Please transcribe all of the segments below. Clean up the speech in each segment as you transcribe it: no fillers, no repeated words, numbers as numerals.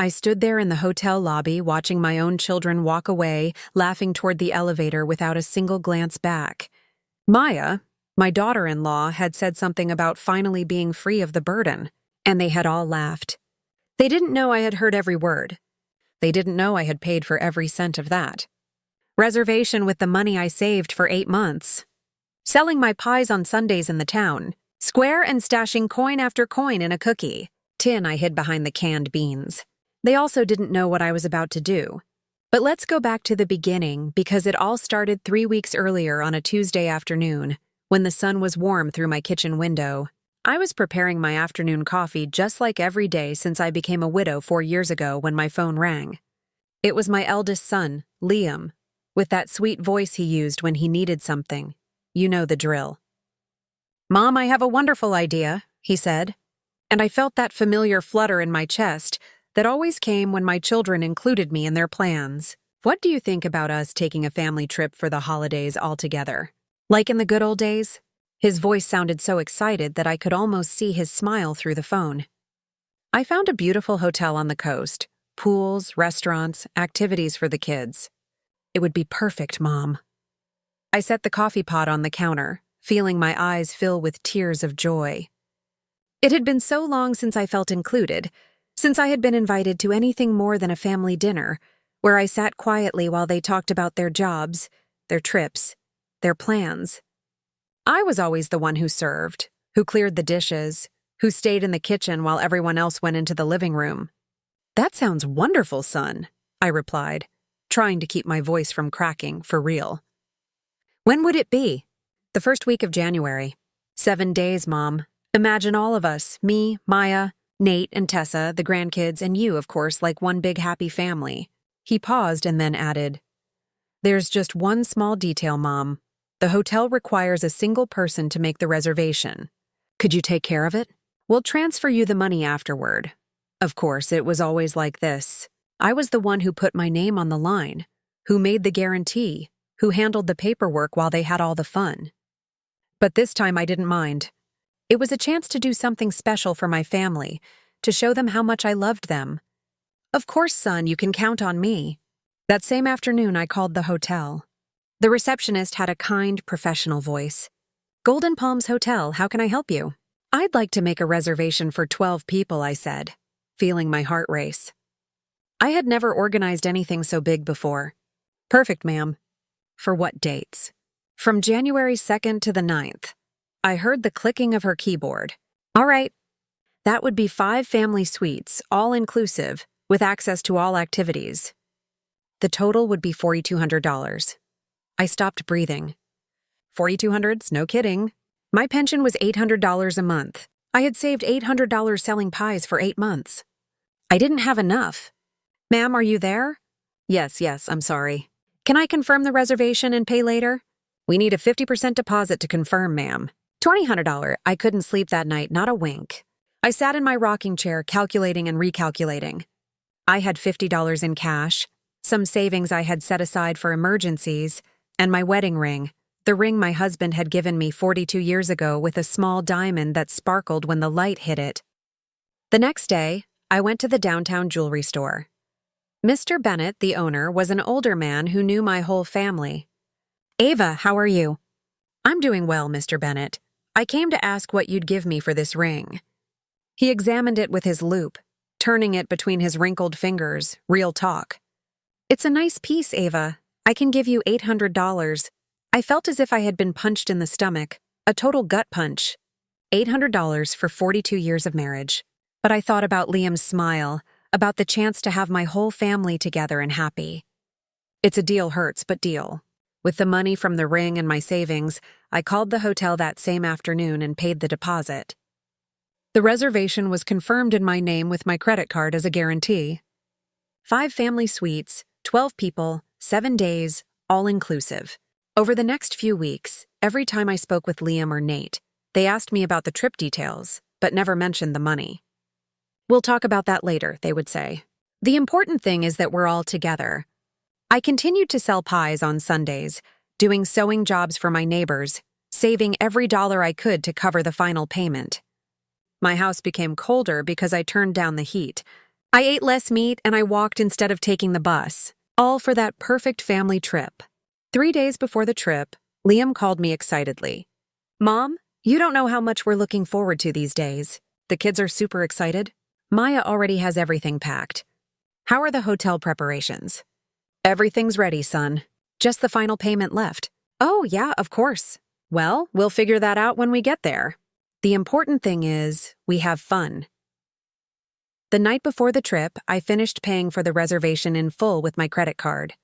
I stood there in the hotel lobby watching my own children walk away, laughing toward the elevator without a single glance back. Maya, my daughter-in-law, had said something about finally being free of the burden, and they had all laughed. They didn't know I had heard every word. They didn't know I had paid for every cent of that. Reservation with the money I saved for 8 months. Selling my pies on Sundays in the town. Square and stashing coin after coin in a cookie. Tin I hid behind the canned beans. They also didn't know what I was about to do. But let's go back to the beginning because it all started 3 weeks earlier on a Tuesday afternoon, when the sun was warm through my kitchen window. I was preparing my afternoon coffee just like every day since I became a widow 4 years ago when my phone rang. It was my eldest son, Liam, with that sweet voice he used when he needed something. You know the drill. "Mom, I have a wonderful idea," he said, and I felt that familiar flutter in my chest that always came when my children included me in their plans. "What do you think about us taking a family trip for the holidays all together? Like in the good old days?" His voice sounded so excited that I could almost see his smile through the phone. I found a beautiful hotel on the coast. Pools, restaurants, activities for the kids. It would be perfect, Mom. I set the coffee pot on the counter, feeling my eyes fill with tears of joy. It had been so long since I felt included, since I had been invited to anything more than a family dinner, where I sat quietly while they talked about their jobs, their trips, their plans. I was always the one who served, who cleared the dishes, who stayed in the kitchen while everyone else went into the living room. "That sounds wonderful, son," I replied, trying to keep my voice from cracking for real. "When would it be?" "The first week of January. 7 days, Mom. Imagine all of us, me, Maya, Nate and Tessa, the grandkids, and you, of course, like one big happy family." He paused and then added, "There's just one small detail, Mom. The hotel requires a single person to make the reservation. Could you take care of it? We'll transfer you the money afterward." Of course, it was always like this. I was the one who put my name on the line, who made the guarantee, who handled the paperwork while they had all the fun. But this time I didn't mind. It was a chance to do something special for my family, to show them how much I loved them. "Of course, son, you can count on me." That same afternoon, I called the hotel. The receptionist had a kind, professional voice. "Golden Palms Hotel, how can I help you?" "I'd like to make a reservation for 12 people, I said, feeling my heart race. I had never organized anything so big before. "Perfect, ma'am." "For what dates?" "From January 2nd to the 9th. I heard the clicking of her keyboard. "All right." That would be 5 family suites, all inclusive, with access to all activities. The total would be $4,200. I stopped breathing. $4,200? No kidding. My pension was $800 a month. I had saved $800 selling pies for 8 months. I didn't have enough. "Ma'am, are you there?" Yes, I'm sorry. "Can I confirm the reservation and pay later?" "We need a 50% deposit to confirm, ma'am." $2,000. I couldn't sleep that night, not a wink. I sat in my rocking chair, calculating and recalculating. I had $50 in cash, some savings I had set aside for emergencies, and my wedding ring, the ring my husband had given me 42 years ago with a small diamond that sparkled when the light hit it. The next day, I went to the downtown jewelry store. Mr. Bennett, the owner, was an older man who knew my whole family. "Ava, how are you?" "I'm doing well, Mr. Bennett. I came to ask what you'd give me for this ring." He examined it with his loupe, turning it between his wrinkled fingers, real talk. "It's a nice piece, Ava. I can give you $800. I felt as if I had been punched in the stomach, a total gut punch. $800 for 42 years of marriage. But I thought about Liam's smile, about the chance to have my whole family together and happy. It's a deal hurts, but deal. With the money from the ring and my savings, I called the hotel that same afternoon and paid the deposit. The reservation was confirmed in my name with my credit card as a guarantee. 5 family suites, 12 people, 7 days, all inclusive. Over the next few weeks, every time I spoke with Liam or Nate, they asked me about the trip details, but never mentioned the money. "We'll talk about that later," they would say. "The important thing is that we're all together." I continued to sell pies on Sundays, doing sewing jobs for my neighbors, saving every dollar I could to cover the final payment. My house became colder because I turned down the heat, I ate less meat and I walked instead of taking the bus, all for that perfect family trip. 3 days before the trip, Liam called me excitedly. Mom, you don't know how much we're looking forward to these days. The kids are super excited. Maya already has everything packed. How are the hotel preparations? Everything's ready, son. Just the final payment left. Oh, yeah, of course. Well, we'll figure that out when we get there. The important thing is, we have fun. The night before the trip, I finished paying for the reservation in full with my credit card.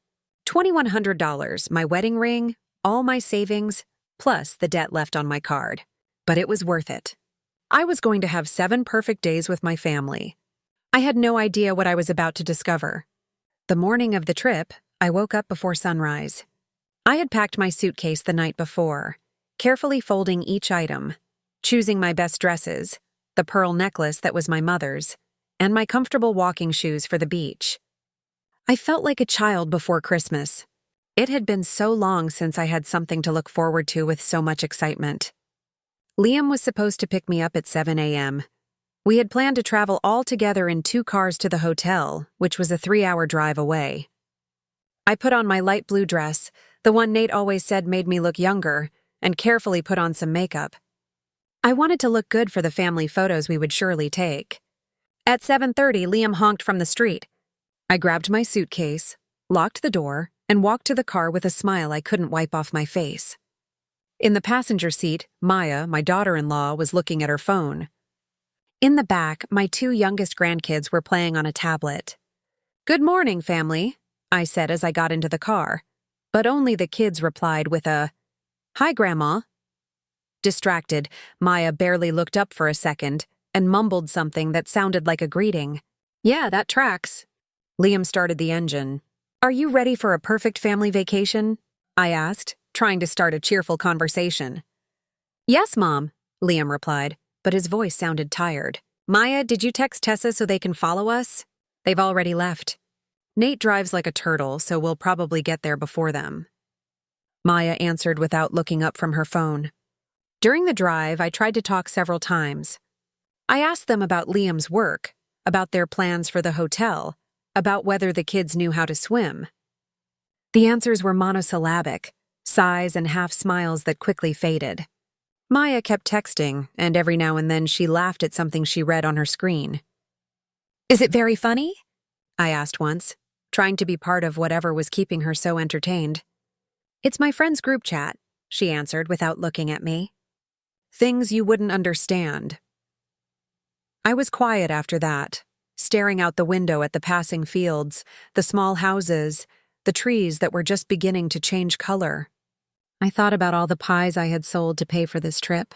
$2,100, my wedding ring, all my savings, plus the debt left on my card. But it was worth it. I was going to have 7 perfect days with my family. I had no idea what I was about to discover. The morning of the trip, I woke up before sunrise. I had packed my suitcase the night before, carefully folding each item, choosing my best dresses, the pearl necklace that was my mother's, and my comfortable walking shoes for the beach. I felt like a child before Christmas. It had been so long since I had something to look forward to with so much excitement. Liam was supposed to pick me up at 7 a.m. We had planned to travel all together in 2 cars to the hotel, which was a 3-hour drive away. I put on my light blue dress, the one Nate always said made me look younger, and carefully put on some makeup. I wanted to look good for the family photos we would surely take. At 7:30, Liam honked from the street. I grabbed my suitcase, locked the door, and walked to the car with a smile I couldn't wipe off my face. In the passenger seat, Maya, my daughter-in-law, was looking at her phone. In the back, my 2 youngest grandkids were playing on a tablet. "Good morning, family," I said as I got into the car, but only the kids replied with a, "Hi, Grandma." Distracted, Maya barely looked up for a second and mumbled something that sounded like a greeting. "Yeah, that tracks." Liam started the engine. "Are you ready for a perfect family vacation?" I asked, trying to start a cheerful conversation. "Yes, Mom," Liam replied, but his voice sounded tired. "Maya, did you text Tessa so they can follow us?" "They've already left. Nate drives like a turtle, so we'll probably get there before them." Maya answered without looking up from her phone. During the drive, I tried to talk several times. I asked them about Liam's work, about their plans for the hotel, about whether the kids knew how to swim. The answers were monosyllabic, sighs and half-smiles that quickly faded. Maya kept texting, and every now and then she laughed at something she read on her screen. "Is it very funny?" I asked once, trying to be part of whatever was keeping her so entertained. "It's my friend's group chat," she answered without looking at me. "Things you wouldn't understand." I was quiet after that, staring out the window at the passing fields, the small houses, the trees that were just beginning to change color. I thought about all the pies I had sold to pay for this trip,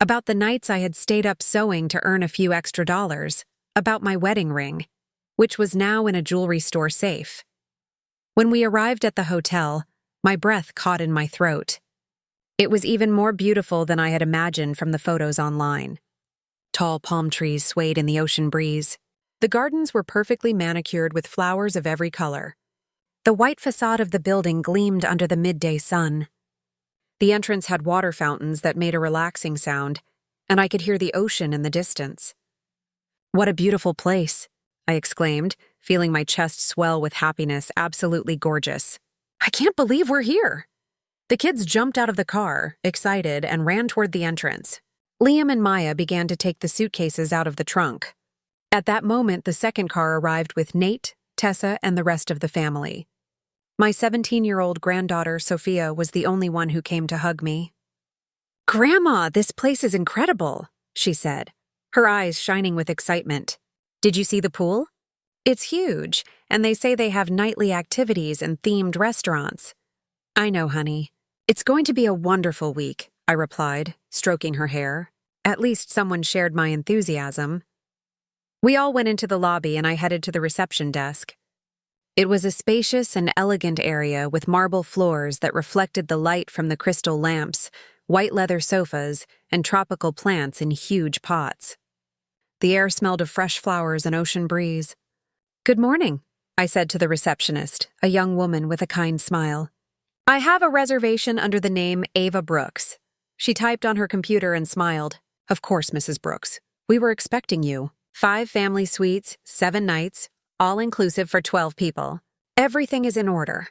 about the nights I had stayed up sewing to earn a few extra dollars, about my wedding ring, which was now in a jewelry store safe. When we arrived at the hotel, my breath caught in my throat. It was even more beautiful than I had imagined from the photos online. Tall palm trees swayed in the ocean breeze. The gardens were perfectly manicured with flowers of every color. The white facade of the building gleamed under the midday sun. The entrance had water fountains that made a relaxing sound, and I could hear the ocean in the distance. "What a beautiful place," I exclaimed, feeling my chest swell with happiness. "Absolutely gorgeous. I can't believe we're here." The kids jumped out of the car, excited, and ran toward the entrance. Liam and Maya began to take the suitcases out of the trunk. At that moment, the second car arrived with Nate, Tessa, and the rest of the family. My 17-year-old granddaughter, Sophia, was the only one who came to hug me. "Grandma, this place is incredible," she said, her eyes shining with excitement. "Did you see the pool? It's huge, and they say they have nightly activities and themed restaurants." "I know, honey. It's going to be a wonderful week," I replied, stroking her hair. At least someone shared my enthusiasm. We all went into the lobby and I headed to the reception desk. It was a spacious and elegant area with marble floors that reflected the light from the crystal lamps, white leather sofas, and tropical plants in huge pots. The air smelled of fresh flowers and ocean breeze. "Good morning," I said to the receptionist, a young woman with a kind smile. "I have a reservation under the name Ava Brooks." She typed on her computer and smiled. "Of course, Mrs. Brooks. We were expecting you." 5 family suites, 7 nights, all inclusive for 12 people. Everything is in order.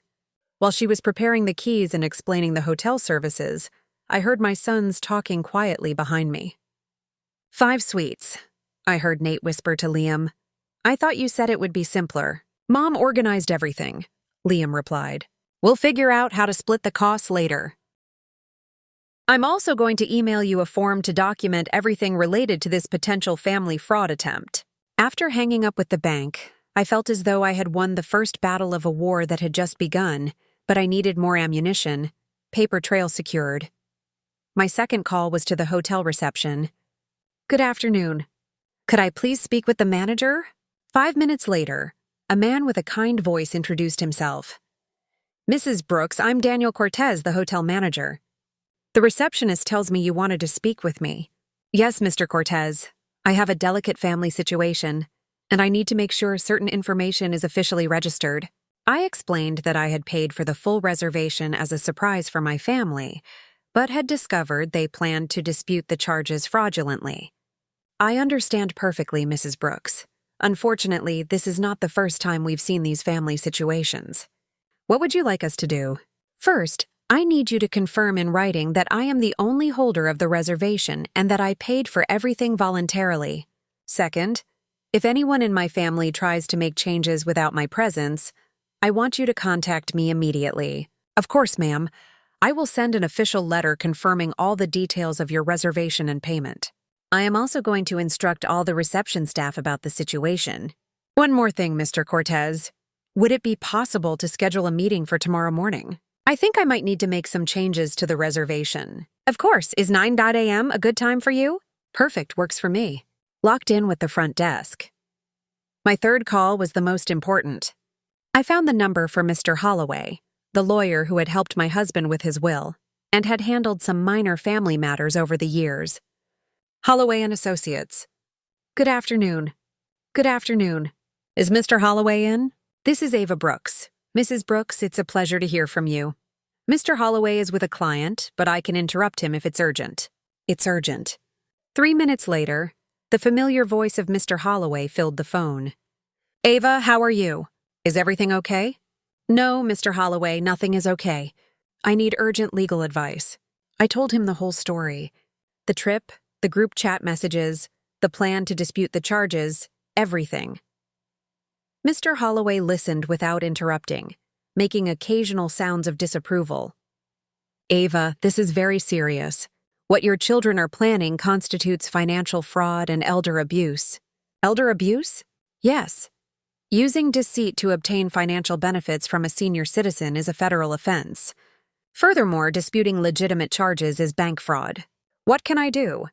While she was preparing the keys and explaining the hotel services, I heard my sons talking quietly behind me. 5 suites, I heard Nate whisper to Liam. I thought you said it would be simpler. Mom organized everything, Liam replied. We'll figure out how to split the costs later. I'm also going to email you a form to document everything related to this potential family fraud attempt. After hanging up with the bank, I felt as though I had won the first battle of a war that had just begun, but I needed more ammunition. Paper trail secured. My second call was to the hotel reception. Good afternoon. Could I please speak with the manager? 5 minutes later, a man with a kind voice introduced himself. Mrs. Brooks, I'm Daniel Cortez, the hotel manager. The receptionist tells me you wanted to speak with me. Yes, Mr. Cortez. I have a delicate family situation, and I need to make sure certain information is officially registered. I explained that I had paid for the full reservation as a surprise for my family, but had discovered they planned to dispute the charges fraudulently. I understand perfectly, Mrs. Brooks. Unfortunately, this is not the first time we've seen these family situations. What would you like us to do? First, I need you to confirm in writing that I am the only holder of the reservation and that I paid for everything voluntarily. Second, if anyone in my family tries to make changes without my presence, I want you to contact me immediately. Of course, ma'am. I will send an official letter confirming all the details of your reservation and payment. I am also going to instruct all the reception staff about the situation. One more thing, Mr. Cortez. Would it be possible to schedule a meeting for tomorrow morning? I think I might need to make some changes to the reservation. Of course, is 9 a.m. a good time for you? Perfect, works for me. Locked in with the front desk. My third call was the most important. I found the number for Mr. Holloway, the lawyer who had helped my husband with his will, and had handled some minor family matters over the years. Holloway and Associates. Good afternoon. Good afternoon. Is Mr. Holloway in? This is Ava Brooks. Mrs. Brooks, it's a pleasure to hear from you. Mr. Holloway is with a client, but I can interrupt him if it's urgent. It's urgent. 3 minutes later, the familiar voice of Mr. Holloway filled the phone. Ava, how are you? Is everything okay? No, Mr. Holloway, nothing is okay. I need urgent legal advice. I told him the whole story. The trip, the group chat messages, the plan to dispute the charges, everything. Mr. Holloway listened without interrupting, making occasional sounds of disapproval. Ava, this is very serious. What your children are planning constitutes financial fraud and elder abuse. Elder abuse? Yes. Using deceit to obtain financial benefits from a senior citizen is a federal offense. Furthermore, disputing legitimate charges is bank fraud. What can I do?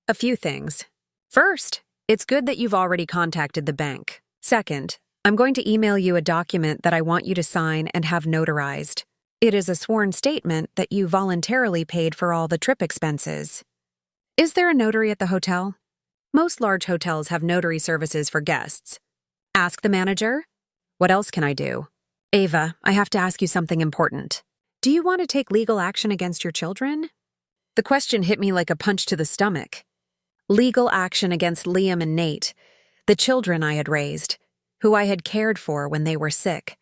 A few things. First, it's good that you've already contacted the bank. Second, I'm going to email you a document that I want you to sign and have notarized. It is a sworn statement that you voluntarily paid for all the trip expenses. Is there a notary at the hotel? Most large hotels have notary services for guests. Ask the manager. What else can I do? Ava, I have to ask you something important. Do you want to take legal action against your children? The question hit me like a punch to the stomach. Legal action against Liam and Nate, the children I had raised, who I had cared for when they were sick,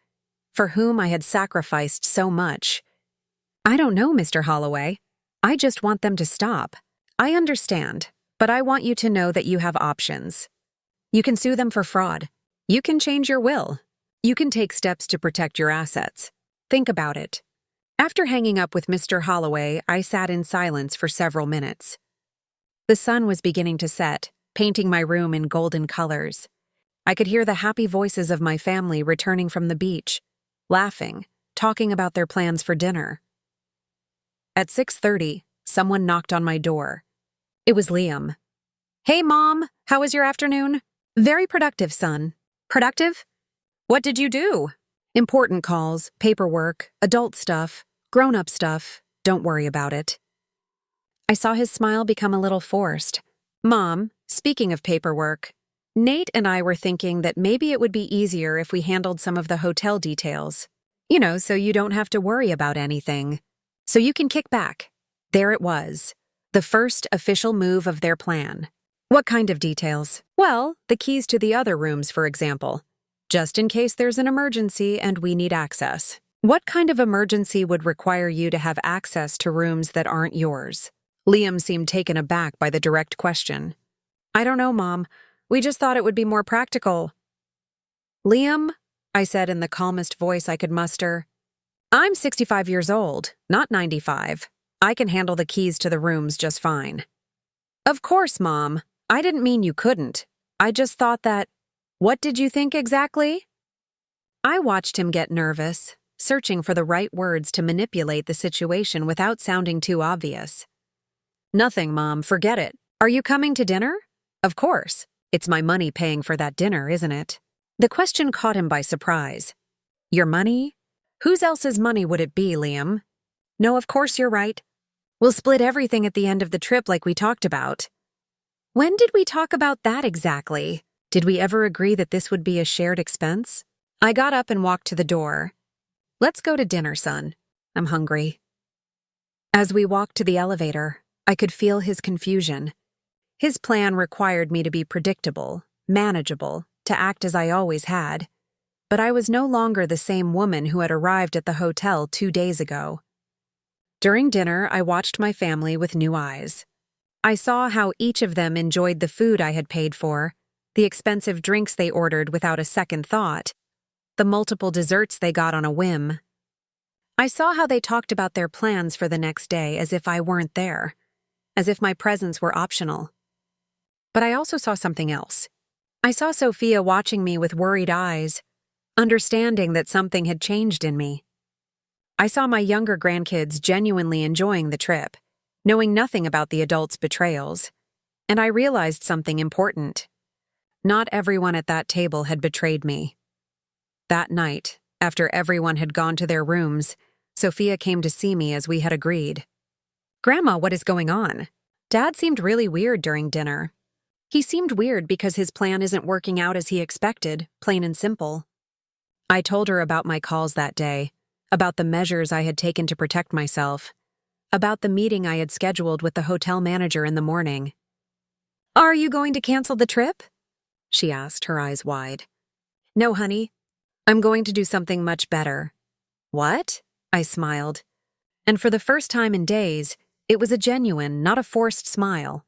for whom I had sacrificed so much. I don't know, Mr. Holloway. I just want them to stop. I understand, but I want you to know that you have options. You can sue them for fraud. You can change your will. You can take steps to protect your assets. Think about it. After hanging up with Mr. Holloway, I sat in silence for several minutes. The sun was beginning to set, painting my room in golden colors. I could hear the happy voices of my family returning from the beach, laughing, talking about their plans for dinner. At 6:30, someone knocked on my door. It was Liam. Hey, Mom, how was your afternoon? Very productive, son. Productive? What did you do? Important calls, paperwork, adult stuff, grown-up stuff. Don't worry about it. I saw his smile become a little forced. Mom, speaking of paperwork, Nate and I were thinking that maybe it would be easier if we handled some of the hotel details. You know, so you don't have to worry about anything. So you can kick back. There it was, the first official move of their plan. What kind of details? Well, the keys to the other rooms, for example. Just in case there's an emergency and we need access. What kind of emergency would require you to have access to rooms that aren't yours? Liam seemed taken aback by the direct question. I don't know, Mom. We just thought it would be more practical. Liam, I said in the calmest voice I could muster, I'm 65 years old, not 95. I can handle the keys to the rooms just fine. Of course, Mom. I didn't mean you couldn't. I just thought that… What did you think exactly? I watched him get nervous, searching for the right words to manipulate the situation without sounding too obvious. Nothing, Mom. Forget it. Are you coming to dinner? Of course. It's my money paying for that dinner, isn't it? The question caught him by surprise. Your money? Whose else's money would it be, Liam? No, of course you're right. We'll split everything at the end of the trip like we talked about. When did we talk about that exactly? Did we ever agree that this would be a shared expense? I got up and walked to the door. Let's go to dinner, son. I'm hungry. As we walked to the elevator, I could feel his confusion. His plan required me to be predictable, manageable, to act as I always had. But I was no longer the same woman who had arrived at the hotel 2 days ago. During dinner, I watched my family with new eyes. I saw how each of them enjoyed the food I had paid for, the expensive drinks they ordered without a second thought, the multiple desserts they got on a whim. I saw how they talked about their plans for the next day as if I weren't there, as if my presence were optional. But I also saw something else. I saw Sophia watching me with worried eyes, understanding that something had changed in me. I saw my younger grandkids genuinely enjoying the trip, knowing nothing about the adults' betrayals, and I realized something important. Not everyone at that table had betrayed me. That night, after everyone had gone to their rooms, Sophia came to see me as we had agreed. Grandma, what is going on? Dad seemed really weird during dinner. He seemed weird because his plan isn't working out as he expected, plain and simple. I told her about my calls that day, about the measures I had taken to protect myself, about the meeting I had scheduled with the hotel manager in the morning. Are you going to cancel the trip? She asked, her eyes wide. No, honey. I'm going to do something much better. What? I smiled. And for the first time in days, it was a genuine, not a forced smile.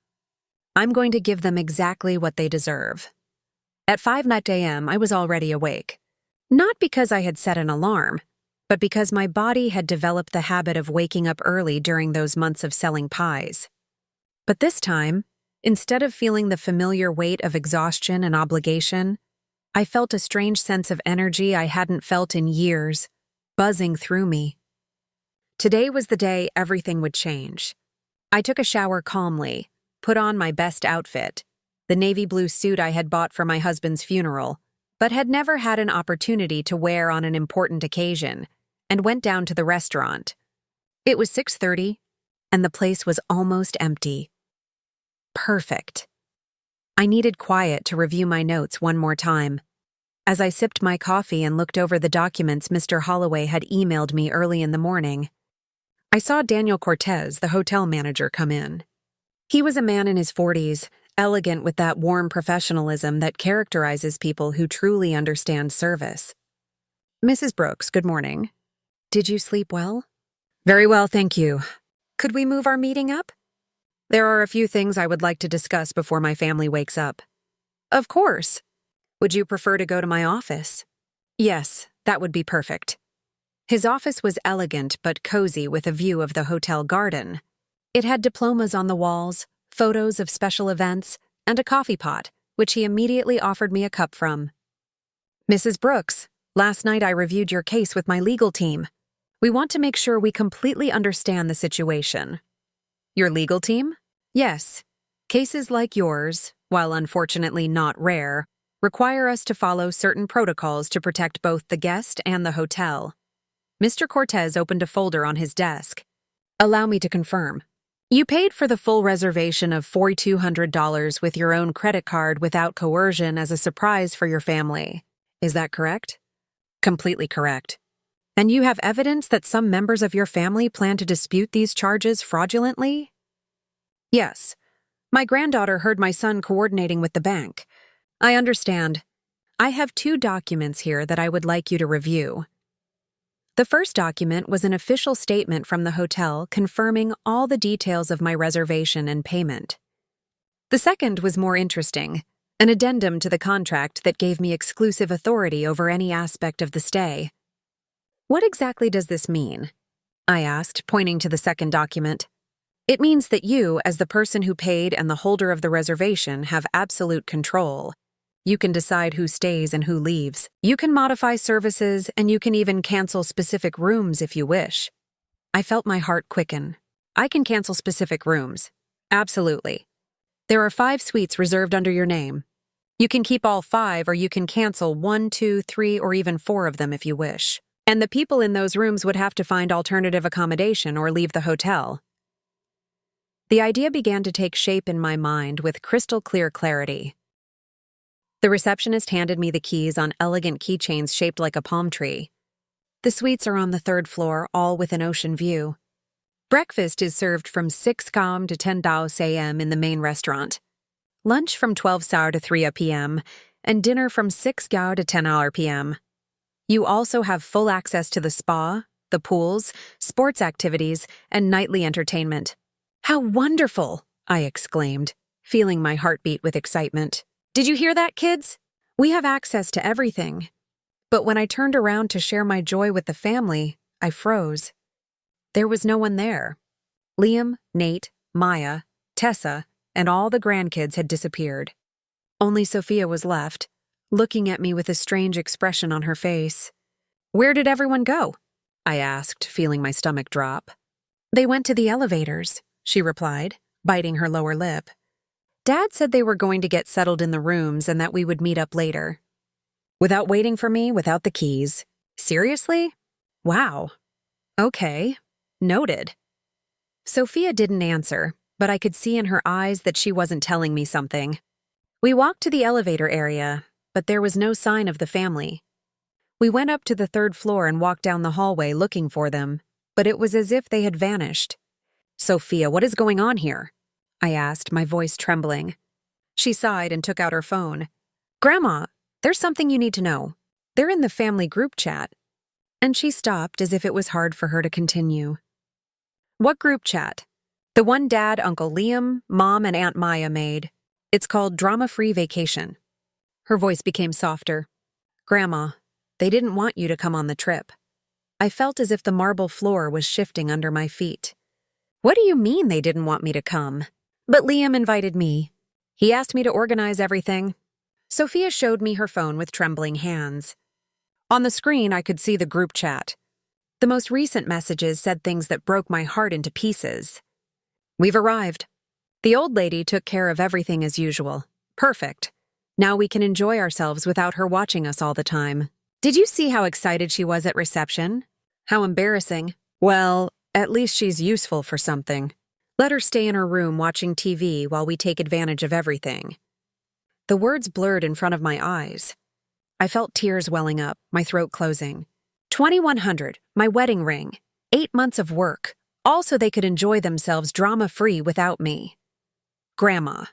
I'm going to give them exactly what they deserve. At 5 a.m., I was already awake. Not because I had set an alarm, but because my body had developed the habit of waking up early during those months of selling pies. But this time, instead of feeling the familiar weight of exhaustion and obligation, I felt a strange sense of energy I hadn't felt in years, buzzing through me. Today was the day everything would change. I took a shower calmly, put on my best outfit, the navy blue suit I had bought for my husband's funeral, but had never had an opportunity to wear on an important occasion, and went down to the restaurant. It was 6:30, and the place was almost empty. Perfect. I needed quiet to review my notes one more time. As I sipped my coffee and looked over the documents Mr. Holloway had emailed me early in the morning, I saw Daniel Cortez, the hotel manager, come in. He was a man in his 40s, elegant with that warm professionalism that characterizes people who truly understand service. Mrs. Brooks, good morning. Did you sleep well? Very well, thank you. Could we move our meeting up? There are a few things I would like to discuss before my family wakes up. Of course. Would you prefer to go to my office? Yes, that would be perfect. His office was elegant but cozy with a view of the hotel garden. It had diplomas on the walls, photos of special events, and a coffee pot, which he immediately offered me a cup from. Mrs. Brooks, last night I reviewed your case with my legal team. We want to make sure we completely understand the situation. Your legal team? Yes. Cases like yours, while unfortunately not rare, require us to follow certain protocols to protect both the guest and the hotel. Mr. Cortez opened a folder on his desk. Allow me to confirm. You paid for the full reservation of $4,200 with your own credit card without coercion as a surprise for your family. Is that correct? Completely correct. And you have evidence that some members of your family plan to dispute these charges fraudulently? Yes. My granddaughter heard my son coordinating with the bank. I understand. I have 2 documents here that I would like you to review. The first document was an official statement from the hotel confirming all the details of my reservation and payment. The second was more interesting, an addendum to the contract that gave me exclusive authority over any aspect of the stay. What exactly does this mean? I asked, pointing to the second document. It means that you, as the person who paid and the holder of the reservation, have absolute control. You can decide who stays and who leaves. You can modify services, and you can even cancel specific rooms if you wish. I felt my heart quicken. I can cancel specific rooms. Absolutely. There are 5 suites reserved under your name. You can keep all 5, or you can cancel 1, 2, 3, or even 4 of them if you wish. And the people in those rooms would have to find alternative accommodation or leave the hotel. The idea began to take shape in my mind with crystal clear clarity. The receptionist handed me the keys on elegant keychains shaped like a palm tree. The suites are on the 3rd floor, all with an ocean view. Breakfast is served from 6 km to 10 a.m. in the main restaurant. Lunch from 12 to 3 p.m. and dinner from 6 to 10 p.m. You also have full access to the spa, the pools, sports activities, and nightly entertainment. How wonderful! I exclaimed, feeling my heartbeat with excitement. Did you hear that, kids? We have access to everything. But when I turned around to share my joy with the family, I froze. There was no one there. Liam, Nate, Maya, Tessa, and all the grandkids had disappeared. Only Sophia was left, looking at me with a strange expression on her face. Where did everyone go? I asked, feeling my stomach drop. They went to the elevators, she replied, biting her lower lip. Dad said they were going to get settled in the rooms and that we would meet up later. Without waiting for me, without the keys. Seriously? Wow. Okay. Noted. Sophia didn't answer, but I could see in her eyes that she wasn't telling me something. We walked to the elevator area, but there was no sign of the family. We went up to the 3rd floor and walked down the hallway looking for them, but it was as if they had vanished. Sophia, what is going on here? I asked, my voice trembling. She sighed and took out her phone. Grandma, there's something you need to know. They're in the family group chat. And she stopped as if it was hard for her to continue. What group chat? The one Dad, Uncle Liam, Mom, and Aunt Maya made. It's called Drama-Free Vacation. Her voice became softer. Grandma, they didn't want you to come on the trip. I felt as if the marble floor was shifting under my feet. What do you mean they didn't want me to come? But Liam invited me. He asked me to organize everything. Sophia showed me her phone with trembling hands. On the screen, I could see the group chat. The most recent messages said things that broke my heart into pieces. We've arrived. The old lady took care of everything as usual. Perfect. Now we can enjoy ourselves without her watching us all the time. Did you see how excited she was at reception? How embarrassing. Well, at least she's useful for something. Let her stay in her room watching TV while we take advantage of everything. The words blurred in front of my eyes. I felt tears welling up, my throat closing. 2,100, my wedding ring. 8 months of work. All so they could enjoy themselves drama-free without me. Grandma.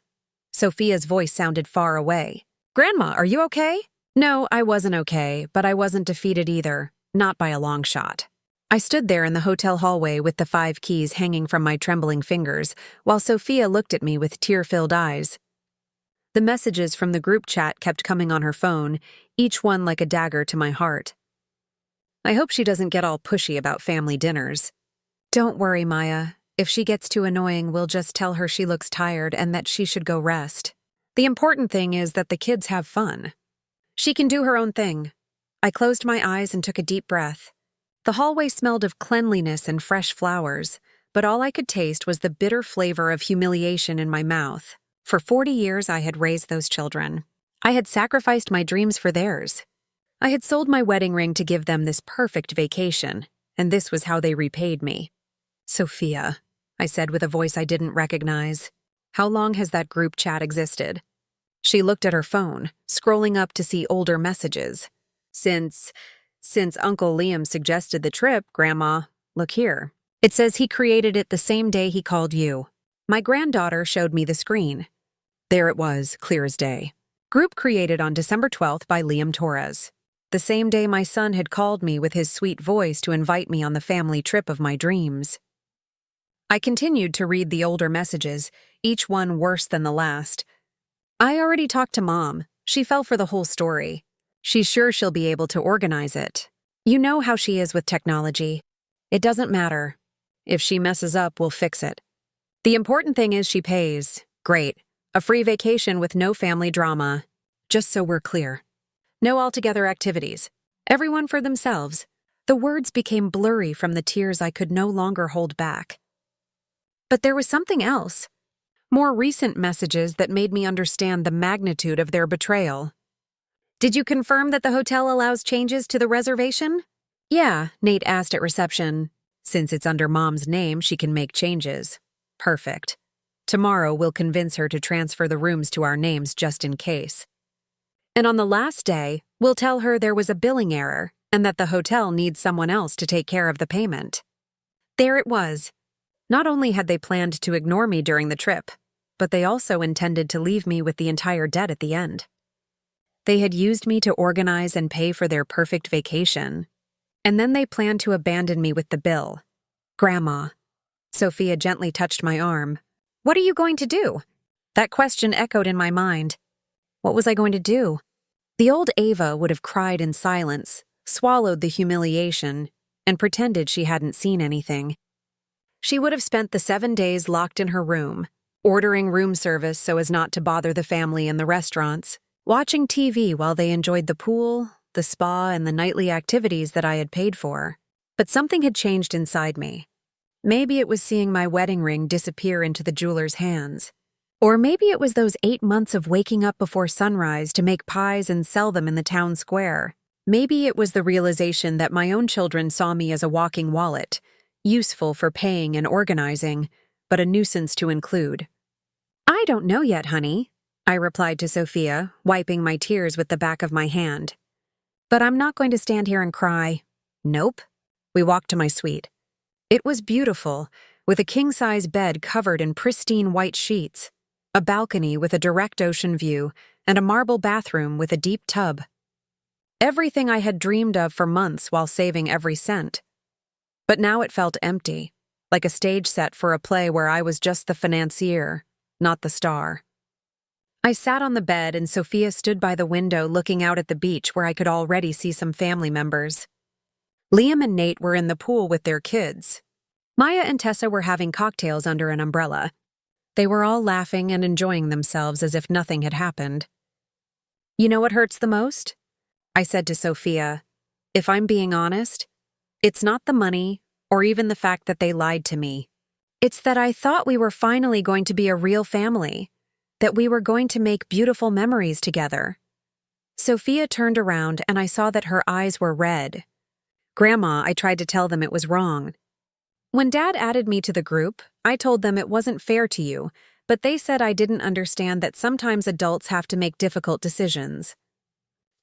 Sophia's voice sounded far away. Grandma, are you okay? No, I wasn't okay, but I wasn't defeated either. Not by a long shot. I stood there in the hotel hallway with the 5 keys hanging from my trembling fingers, while Sophia looked at me with tear-filled eyes. The messages from the group chat kept coming on her phone, each one like a dagger to my heart. I hope she doesn't get all pushy about family dinners. Don't worry, Maya. If she gets too annoying, we'll just tell her she looks tired and that she should go rest. The important thing is that the kids have fun. She can do her own thing. I closed my eyes and took a deep breath. The hallway smelled of cleanliness and fresh flowers, but all I could taste was the bitter flavor of humiliation in my mouth. For 40 years, I had raised those children. I had sacrificed my dreams for theirs. I had sold my wedding ring to give them this perfect vacation, and this was how they repaid me. Sophia, I said with a voice I didn't recognize. How long has that group chat existed? She looked at her phone, scrolling up to see older messages. Since Uncle Liam suggested the trip, Grandma, look here. It says he created it the same day he called you. My granddaughter showed me the screen. There it was, clear as day. Group created on December 12th by Liam Torres. The same day my son had called me with his sweet voice to invite me on the family trip of my dreams. I continued to read the older messages, each one worse than the last. I already talked to Mom. She fell for the whole story. She's sure she'll be able to organize it. You know how she is with technology. It doesn't matter. If she messes up, we'll fix it. The important thing is she pays. Great. A free vacation with no family drama. Just so we're clear. No all-together activities. Everyone for themselves. The words became blurry from the tears I could no longer hold back. But there was something else. More recent messages that made me understand the magnitude of their betrayal. Did you confirm that the hotel allows changes to the reservation? Yeah, Nate asked at reception. Since it's under Mom's name, she can make changes. Perfect. Tomorrow we'll convince her to transfer the rooms to our names just in case. And on the last day, we'll tell her there was a billing error and that the hotel needs someone else to take care of the payment. There it was. Not only had they planned to ignore me during the trip, but they also intended to leave me with the entire debt at the end. They had used me to organize and pay for their perfect vacation, and then they planned to abandon me with the bill. Grandma. Sophia gently touched my arm. What are you going to do? That question echoed in my mind. What was I going to do? The old Ava would have cried in silence, swallowed the humiliation, and pretended she hadn't seen anything. She would have spent the 7 days locked in her room, ordering room service so as not to bother the family in the restaurants, watching TV while they enjoyed the pool, the spa, and the nightly activities that I had paid for. But something had changed inside me. Maybe it was seeing my wedding ring disappear into the jeweler's hands. Or maybe it was those 8 months of waking up before sunrise to make pies and sell them in the town square. Maybe it was the realization that my own children saw me as a walking wallet, useful for paying and organizing, but a nuisance to include. I don't know yet, honey, I replied to Sophia, wiping my tears with the back of my hand. But I'm not going to stand here and cry. Nope. We walked to my suite. It was beautiful, with a king-size bed covered in pristine white sheets, a balcony with a direct ocean view, and a marble bathroom with a deep tub. Everything I had dreamed of for months while saving every cent. But now it felt empty, like a stage set for a play where I was just the financier, not the star. I sat on the bed and Sophia stood by the window looking out at the beach where I could already see some family members. Liam and Nate were in the pool with their kids. Maya and Tessa were having cocktails under an umbrella. They were all laughing and enjoying themselves as if nothing had happened. You know what hurts the most? I said to Sophia. If I'm being honest, it's not the money or even the fact that they lied to me. It's that I thought we were finally going to be a real family, that we were going to make beautiful memories together. Sophia turned around and I saw that her eyes were red. Grandma, I tried to tell them it was wrong. When Dad added me to the group, I told them it wasn't fair to you, but they said I didn't understand that sometimes adults have to make difficult decisions.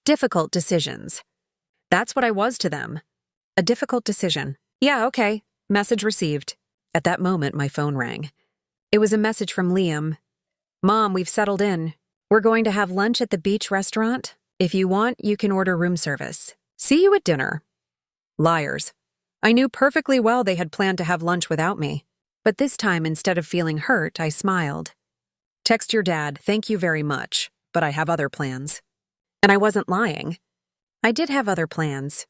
Difficult decisions. That's what I was to them. A difficult decision. Yeah, okay. Message received. At that moment, my phone rang. It was a message from Liam. Mom, we've settled in. We're going to have lunch at the beach restaurant. If you want, you can order room service. See you at dinner. Liars. I knew perfectly well they had planned to have lunch without me. But this time, instead of feeling hurt, I smiled. Text your dad, thank you very much, but I have other plans. And I wasn't lying. I did have other plans.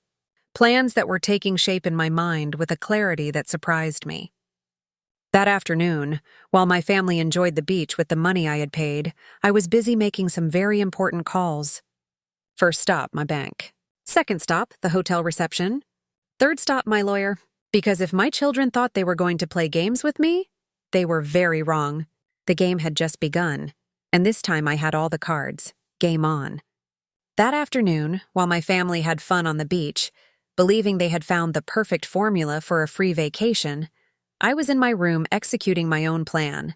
Plans that were taking shape in my mind with a clarity that surprised me. That afternoon, while my family enjoyed the beach with the money I had paid, I was busy making some very important calls. First stop, my bank. Second stop, the hotel reception. Third stop, my lawyer. Because if my children thought they were going to play games with me, they were very wrong. The game had just begun, and this time I had all the cards. Game on. That afternoon, while my family had fun on the beach, believing they had found the perfect formula for a free vacation, I was in my room executing my own plan.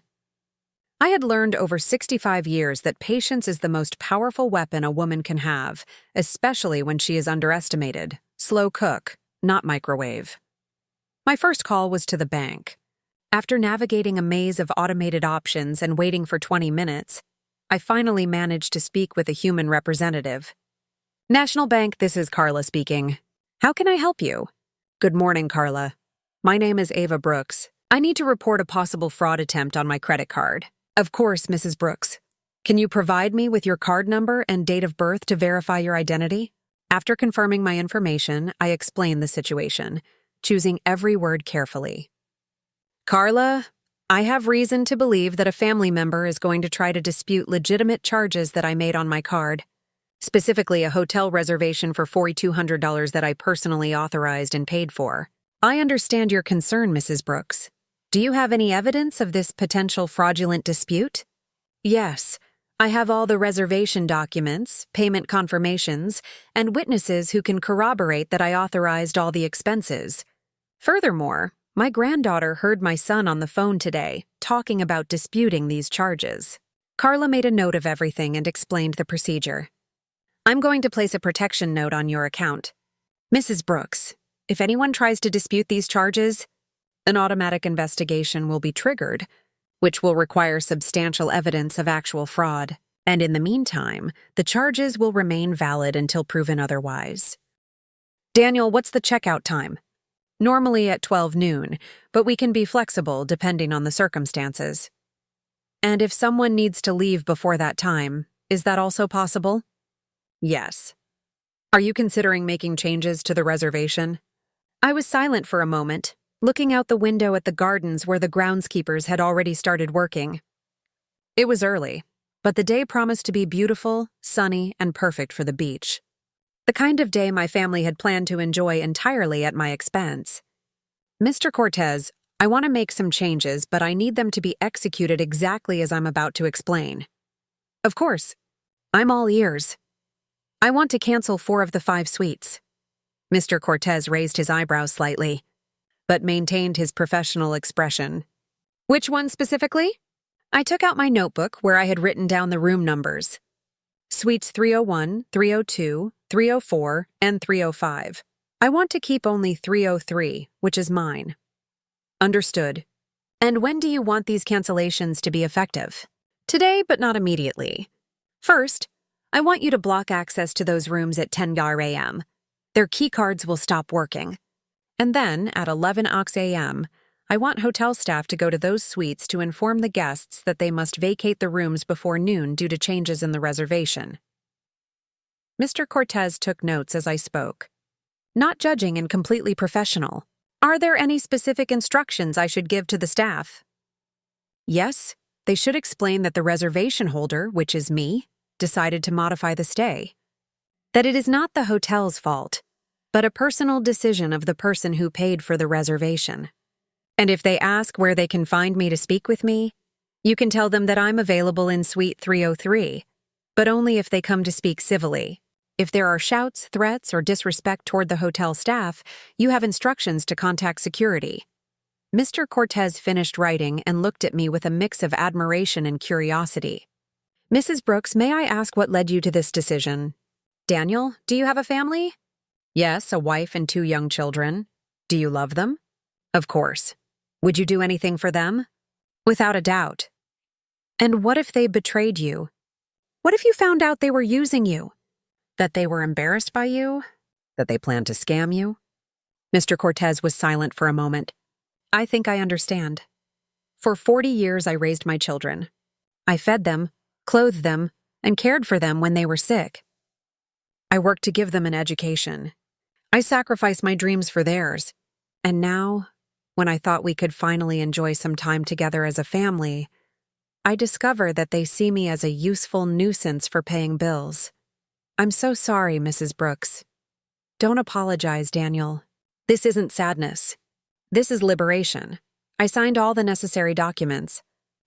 I had learned over 65 years that patience is the most powerful weapon a woman can have, especially when she is underestimated. Slow cook, not microwave. My first call was to the bank. After navigating a maze of automated options and waiting for 20 minutes, I finally managed to speak with a human representative. National Bank, this is Carla speaking. How can I help you? Good morning, Carla. My name is Ava Brooks. I need to report a possible fraud attempt on my credit card. Of course, Mrs. Brooks. Can you provide me with your card number and date of birth to verify your identity? After confirming my information, I explained the situation, choosing every word carefully. Carla, I have reason to believe that a family member is going to try to dispute legitimate charges that I made on my card, specifically a hotel reservation for $4,200 that I personally authorized and paid for. I understand your concern, Mrs. Brooks. Do you have any evidence of this potential fraudulent dispute? Yes. I have all the reservation documents, payment confirmations, and witnesses who can corroborate that I authorized all the expenses. Furthermore, my granddaughter heard my son on the phone today, talking about disputing these charges. Carla made a note of everything and explained the procedure. I'm going to place a protection note on your account. Mrs. Brooks, if anyone tries to dispute these charges, an automatic investigation will be triggered, which will require substantial evidence of actual fraud. And in the meantime, the charges will remain valid until proven otherwise. Daniel, what's the checkout time? Normally at 12 noon, but we can be flexible depending on the circumstances. And if someone needs to leave before that time, is that also possible? Yes. Are you considering making changes to the reservation? I was silent for a moment, looking out the window at the gardens where the groundskeepers had already started working. It was early, but the day promised to be beautiful, sunny, and perfect for the beach. The kind of day my family had planned to enjoy entirely at my expense. Mr. Cortez, I want to make some changes, but I need them to be executed exactly as I'm about to explain. Of course. I'm all ears. I want to cancel 4 of the 5 suites. Mr. Cortez raised his eyebrows slightly, but maintained his professional expression. Which one specifically? I took out my notebook where I had written down the room numbers. Suites 301, 302, 304, and 305. I want to keep only 303, which is mine. Understood. And when do you want these cancellations to be effective? Today, but not immediately. First, I want you to block access to those rooms at 10 a.m. Their key cards will stop working. And then, at 11 a.m., I want hotel staff to go to those suites to inform the guests that they must vacate the rooms before noon due to changes in the reservation. Mr. Cortez took notes as I spoke. Not judging and completely professional. Are there any specific instructions I should give to the staff? Yes, they should explain that the reservation holder, which is me, decided to modify the stay. That it is not the hotel's fault, but a personal decision of the person who paid for the reservation. And if they ask where they can find me to speak with me, you can tell them that I'm available in Suite 303, but only if they come to speak civilly. If there are shouts, threats, or disrespect toward the hotel staff, you have instructions to contact security. Mr. Cortez finished writing and looked at me with a mix of admiration and curiosity. Mrs. Brooks, may I ask what led you to this decision? Daniel, do you have a family? Yes, a wife and 2 young children. Do you love them? Of course. Would you do anything for them? Without a doubt. And what if they betrayed you? What if you found out they were using you? That they were embarrassed by you? That they planned to scam you? Mr. Cortez was silent for a moment. I think I understand. For 40 years, I raised my children. I fed them, clothed them, and cared for them when they were sick. I worked to give them an education. I sacrificed my dreams for theirs. And now, when I thought we could finally enjoy some time together as a family, I discover that they see me as a useful nuisance for paying bills. I'm so sorry, Mrs. Brooks. Don't apologize, Daniel. This isn't sadness. This is liberation. I signed all the necessary documents,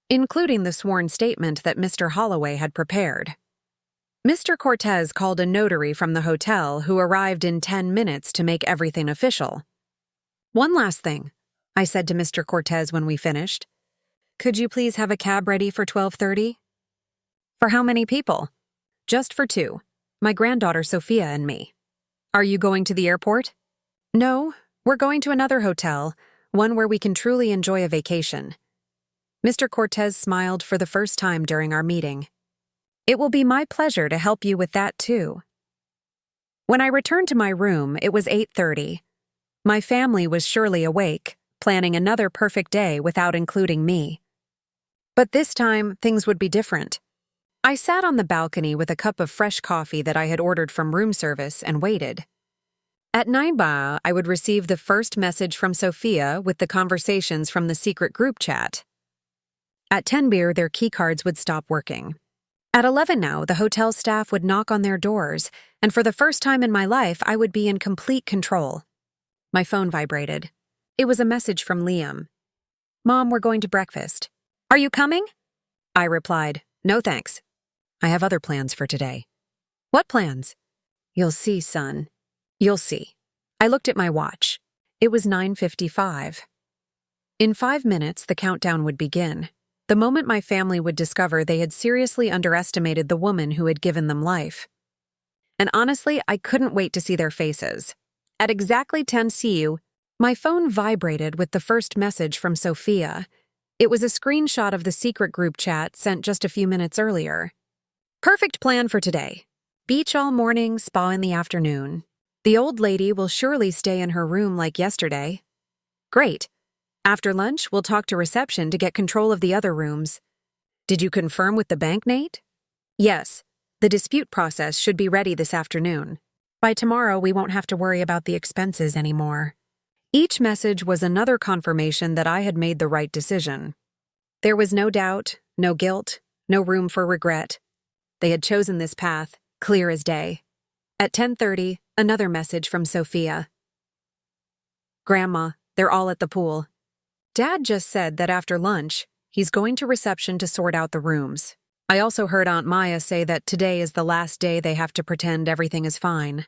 including the sworn statement that Mr. Holloway had prepared. Mr. Cortez called a notary from the hotel who arrived in 10 minutes to make everything official. One last thing, I said to Mr. Cortez when we finished. Could you please have a cab ready for 12:30? For how many people? Just for 2, my granddaughter Sophia and me. Are you going to the airport? No, we're going to another hotel, one where we can truly enjoy a vacation. Mr. Cortez smiled for the first time during our meeting. It will be my pleasure to help you with that too. When I returned to my room, it was 8:30. My family was surely awake, planning another perfect day without including me. But this time, things would be different. I sat on the balcony with a cup of fresh coffee that I had ordered from room service and waited. At 9 I would receive the first message from Sophia with the conversations from the secret group chat. At 10 their keycards would stop working. At 11 now, the hotel staff would knock on their doors, and for the first time in my life, I would be in complete control. My phone vibrated. It was a message from Liam. "Mom, we're going to breakfast. Are you coming?" I replied, "No thanks. I have other plans for today." "What plans?" "You'll see, son. You'll see." I looked at my watch. It was 9:55. In 5 minutes, the countdown would begin. The moment my family would discover they had seriously underestimated the woman who had given them life. And honestly, I couldn't wait to see their faces. At exactly 10 CU, my phone vibrated with the first message from Sophia. It was a screenshot of the secret group chat sent just a few minutes earlier. "Perfect plan for today. Beach all morning, spa in the afternoon. The old lady will surely stay in her room like yesterday. Great. After lunch, we'll talk to reception to get control of the other rooms. Did you confirm with the bank, Nate?" "Yes. The dispute process should be ready this afternoon. By tomorrow, we won't have to worry about the expenses anymore." Each message was another confirmation that I had made the right decision. There was no doubt, no guilt, no room for regret. They had chosen this path, clear as day. At 10:30, another message from Sophia. "Grandma, they're all at the pool. Dad just said that after lunch, he's going to reception to sort out the rooms. I also heard Aunt Maya say that today is the last day they have to pretend everything is fine.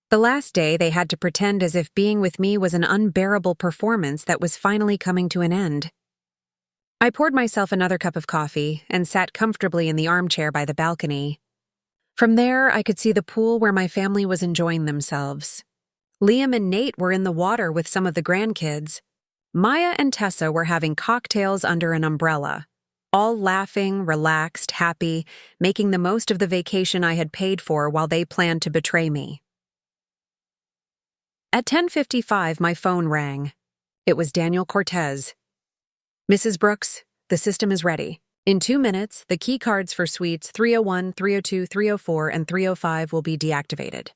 The last day they had to pretend as if being with me was an unbearable performance that was finally coming to an end." I poured myself another cup of coffee and sat comfortably in the armchair by the balcony. From there, I could see the pool where my family was enjoying themselves. Liam and Nate were in the water with some of the grandkids. Maya and Tessa were having cocktails under an umbrella, all laughing, relaxed, happy, making the most of the vacation I had paid for while they planned to betray me. At 10:55, my phone rang. It was Daniel Cortez. "Mrs. Brooks, the system is ready. In 2 minutes, the key cards for suites 301, 302, 304, and 305 will be deactivated."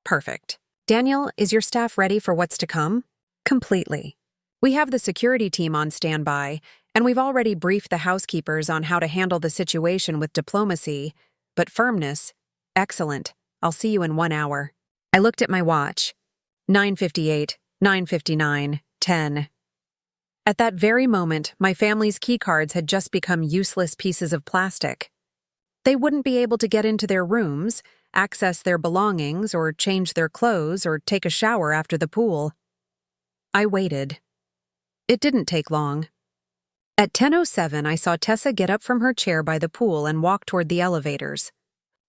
"Perfect. Daniel, is your staff ready for what's to come?" "Completely. We have the security team on standby, and we've already briefed the housekeepers on how to handle the situation with diplomacy, but firmness. Excellent. I'll see you in 1 hour." I looked at my watch. 9:58, 9:59, 10. At that very moment, my family's keycards had just become useless pieces of plastic. They wouldn't be able to get into their rooms, access their belongings, or change their clothes, or take a shower after the pool. I waited. It didn't take long. At 10:07, I saw Tessa get up from her chair by the pool and walk toward the elevators.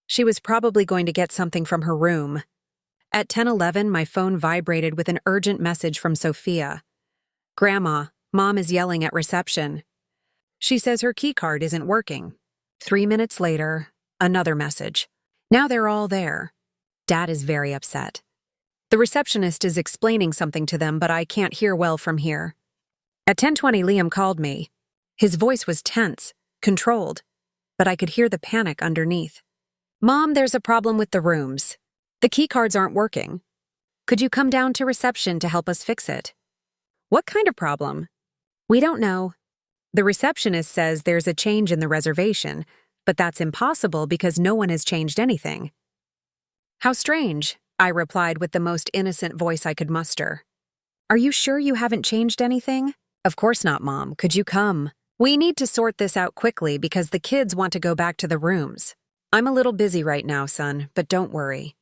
She was probably going to get something from her room. At 10:11, my phone vibrated with an urgent message from Sophia. "Grandma, Mom is yelling at reception. She says her keycard isn't working." 3 minutes later, another message. "Now they're all there. Dad is very upset. The receptionist is explaining something to them, but I can't hear well from here." At 10:20, Liam called me. His voice was tense, controlled, but I could hear the panic underneath. "Mom, there's a problem with the rooms. The keycards aren't working. Could you come down to reception to help us fix it?" "What kind of problem?" "We don't know. The receptionist says there's a change in the reservation, but that's impossible because no one has changed anything." "How strange," I replied with the most innocent voice I could muster. "Are you sure you haven't changed anything?" "Of course not, Mom. Could you come? We need to sort this out quickly because the kids want to go back to the rooms. I'm a little busy right now, son, but don't worry.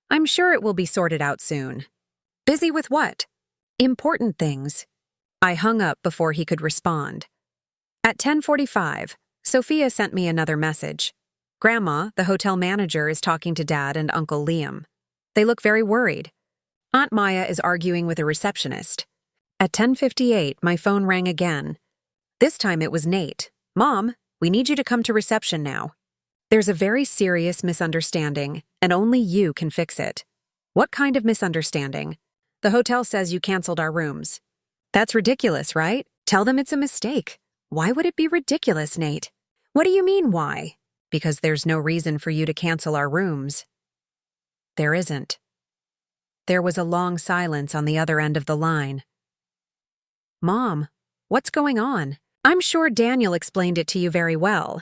I'm sure it will be sorted out soon." "Busy with what?" "Important things." I hung up before he could respond. At 10:45, Sophia sent me another message. "Grandma, the hotel manager, is talking to Dad and Uncle Liam. They look very worried. Aunt Maya is arguing with a receptionist. At 10:58, my phone rang again. This time it was Nate. "Mom, we need you to come to reception now. There's a very serious misunderstanding, and only you can fix it." "What kind of misunderstanding?" "The hotel says you canceled our rooms." "That's ridiculous, right? Tell them it's a mistake." "Why would it be ridiculous, Nate?" "What do you mean, why?" "Because there's no reason for you to cancel our rooms." There isn't. There was a long silence on the other end of the line. "Mom, what's going on?" "I'm sure Daniel explained it to you very well."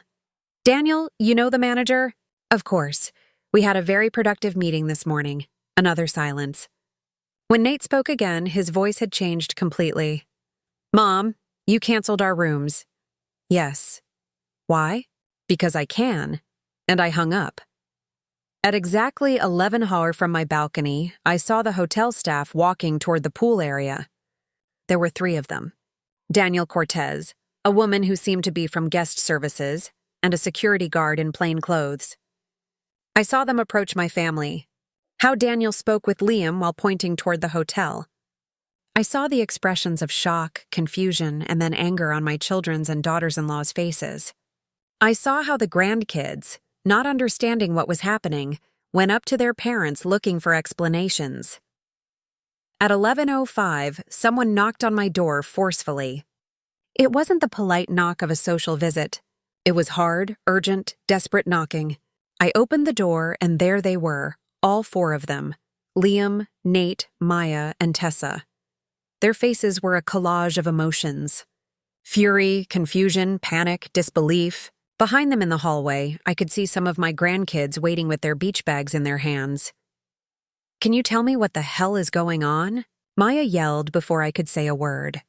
"Daniel, you know the manager?" "Of course. We had a very productive meeting this morning." Another silence. When Nate spoke again, his voice had changed completely. "Mom, you canceled our rooms." "Yes." "Why?" "Because I can." And I hung up. At exactly 11 from my balcony, I saw the hotel staff walking toward the pool area. There were 3 of them. Daniel Cortez, a woman who seemed to be from guest services, and a security guard in plain clothes. I saw them approach my family. How Daniel spoke with Liam while pointing toward the hotel. I saw the expressions of shock, confusion, and then anger on my children's and daughters-in-law's faces. I saw how the grandkids, not understanding what was happening, went up to their parents looking for explanations. At 11:05, someone knocked on my door forcefully. It wasn't the polite knock of a social visit. It was hard, urgent, desperate knocking. I opened the door, and there they were, all 4 of them: Liam, Nate, Maya, and Tessa. Their faces were a collage of emotions. Fury, confusion, panic, disbelief. Behind them in the hallway, I could see some of my grandkids waiting with their beach bags in their hands. "Can you tell me what the hell is going on?" Maya yelled before I could say a word.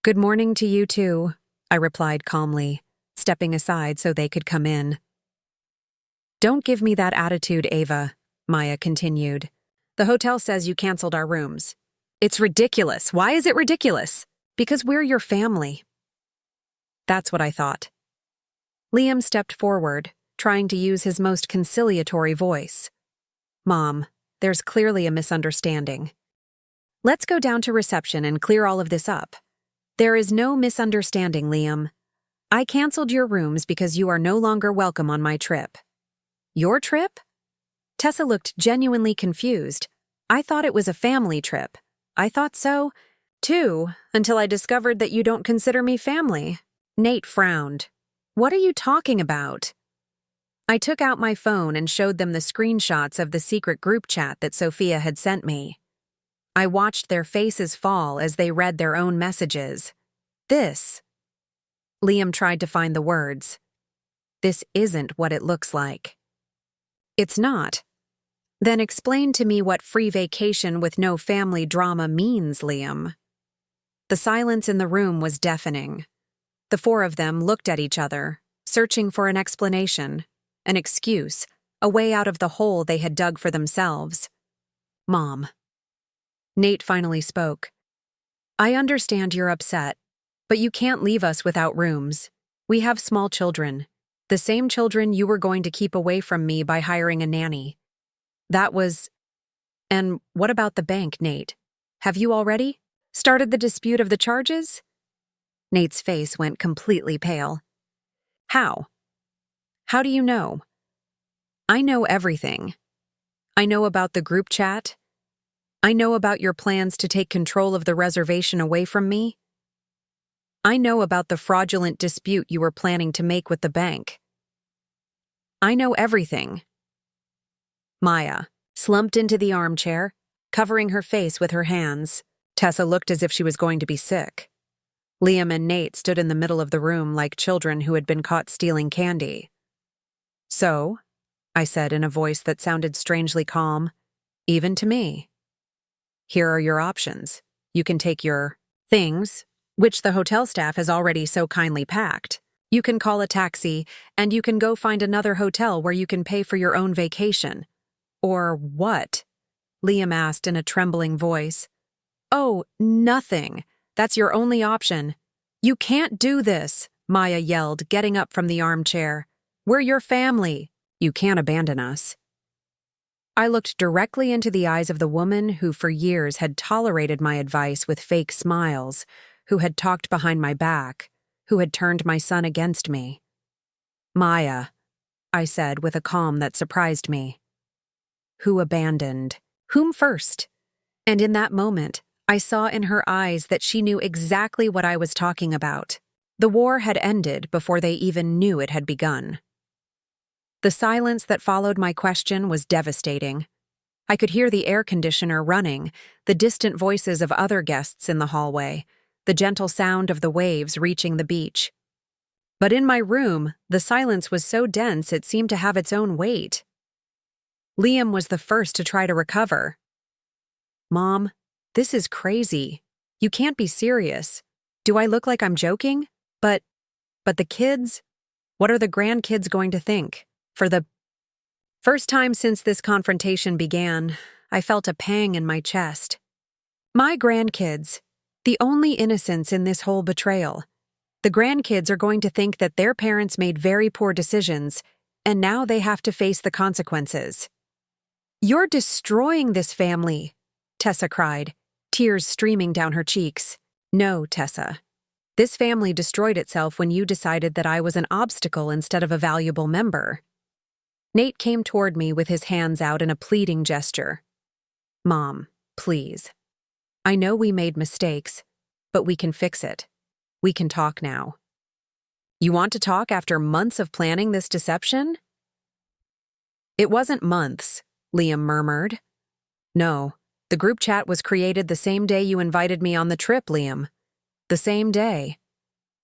"Good morning to you too," I replied calmly, stepping aside so they could come in. "Don't give me that attitude, Ava," Maya continued. "The hotel says you canceled our rooms." "It's ridiculous. Why is it ridiculous?" "Because we're your family." That's what I thought. Liam stepped forward, trying to use his most conciliatory voice. "Mom, there's clearly a misunderstanding. Let's go down to reception and clear all of this up." "There is no misunderstanding, Liam. I canceled your rooms because you are no longer welcome on my trip." "Your trip?" Tessa looked genuinely confused. "I thought it was a family trip." "I thought so, too, until I discovered that you don't consider me family." Nate frowned. "What are you talking about?" I took out my phone and showed them the screenshots of the secret group chat that Sophia had sent me. I watched their faces fall as they read their own messages. "This..." Liam tried to find the words. "This isn't what it looks like." "It's not." "Then explain to me what free vacation with no family drama means, Liam." The silence in the room was deafening. The 4 of them looked at each other, searching for an explanation, an excuse, a way out of the hole they had dug for themselves. "Mom." Nate finally spoke. "I understand you're upset, but you can't leave us without rooms. We have small children, the same children you were going to keep away from me by hiring a nanny. That was... And what about the bank, Nate? Have you already started the dispute of the charges?" Nate's face went completely pale. "How? How do you know?" "I know everything. I know about the group chat. I know about your plans to take control of the reservation away from me. I know about the fraudulent dispute you were planning to make with the bank. I know everything." Maya slumped into the armchair, covering her face with her hands. Tessa looked as if she was going to be sick. Liam and Nate stood in the middle of the room like children who had been caught stealing candy. "So," I said in a voice that sounded strangely calm, even to me. "Here are your options. You can take your things, which the hotel staff has already so kindly packed. You can call a taxi, and you can go find another hotel where you can pay for your own vacation." "Or what?" Liam asked in a trembling voice. "Oh, nothing. That's your only option." "You can't do this," Maya yelled, getting up from the armchair. "We're your family. You can't abandon us." I looked directly into the eyes of the woman who for years had tolerated my advice with fake smiles, who had talked behind my back, who had turned my son against me. "Maya," I said with a calm that surprised me. "Who abandoned? Whom first?" And in that moment, I saw in her eyes that she knew exactly what I was talking about. The war had ended before they even knew it had begun. The silence that followed my question was devastating. I could hear the air conditioner running, the distant voices of other guests in the hallway, the gentle sound of the waves reaching the beach. But in my room, the silence was so dense it seemed to have its own weight. Liam was the first to try to recover. "Mom, this is crazy. You can't be serious. Do I look like I'm joking? But the kids? What are the grandkids going to think? For the first time since this confrontation began, I felt a pang in my chest. My grandkids, the only innocents in this whole betrayal. The grandkids are going to think that their parents made very poor decisions, and now they have to face the consequences. "You're destroying this family," Tessa cried, tears streaming down her cheeks. "No, Tessa. This family destroyed itself when you decided that I was an obstacle instead of a valuable member." Nate came toward me with his hands out in a pleading gesture. "Mom, please. I know we made mistakes, but we can fix it. We can talk now." "You want to talk after months of planning this deception?" "It wasn't months," Liam murmured. "No, the group chat was created the same day you invited me on the trip, Liam. The same day."